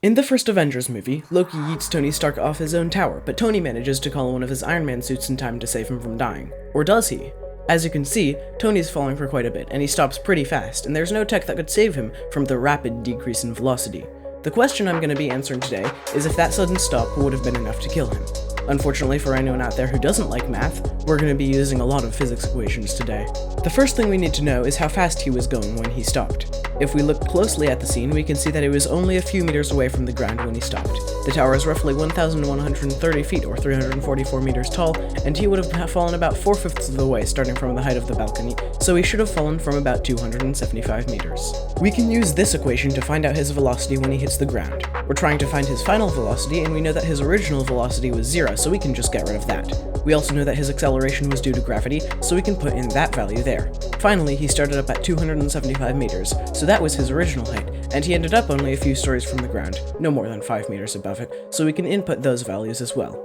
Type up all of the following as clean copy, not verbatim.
In the first Avengers movie, Loki yeets Tony Stark off his own tower, but Tony manages to call one of his Iron Man suits in time to save him from dying. Or does he? As you can see, Tony's falling for quite a bit, and he stops pretty fast, and there's no tech that could save him from the rapid decrease in velocity. The question I'm going to be answering today is if that sudden stop would have been enough to kill him. Unfortunately for anyone out there who doesn't like math, we're going to be using a lot of physics equations today. The first thing we need to know is how fast he was going when he stopped. If we look closely at the scene, we can see that he was only a few meters away from the ground when he stopped. The tower is roughly 1,130 feet or 344 meters tall, and he would have fallen about 4/5 of the way starting from the height of the balcony, so he should have fallen from about 275 meters. We can use this equation to find out his velocity when he hits the ground. We're trying to find his final velocity, and we know that his original velocity was 0, so we can just get rid of that. We also know that his acceleration was due to gravity, so we can put in that value there. Finally, he started up at 275 meters, so that was his original height, and he ended up only a few stories from the ground, no more than 5 meters above it, so we can input those values as well.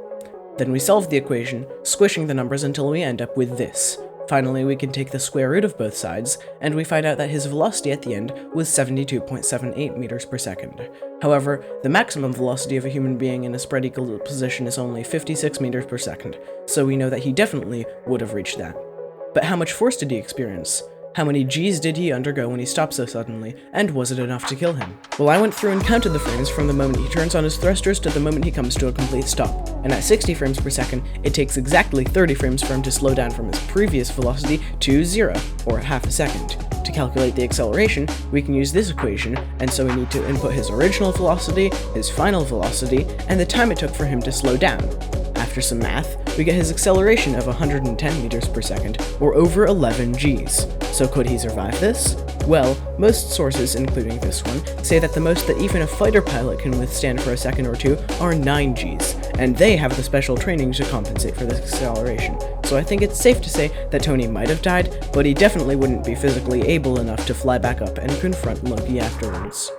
Then we solve the equation, squishing the numbers until we end up with this. Finally, we can take the square root of both sides, and we find out that his velocity at the end was 72.78 meters per second. However, the maximum velocity of a human being in a spread eagle position is only 56 meters per second, so we know that he definitely would have reached that. But how much force did he experience? How many G's did he undergo when he stopped so suddenly, and was it enough to kill him? Well, I went through and counted the frames from the moment he turns on his thrusters to the moment he comes to a complete stop, and at 60 frames per second, it takes exactly 30 frames for him to slow down from his previous velocity to 0, or half a second. To calculate the acceleration, we can use this equation, and so we need to input his original velocity, his final velocity, and the time it took for him to slow down. After some math, we get his acceleration of 110 meters per second, or over 11 Gs. So could he survive this? Well, most sources, including this one, say that the most that even a fighter pilot can withstand for a second or two are 9 Gs, and they have the special training to compensate for this acceleration. So I think it's safe to say that Tony might have died, but he definitely wouldn't be physically able enough to fly back up and confront Loki afterwards.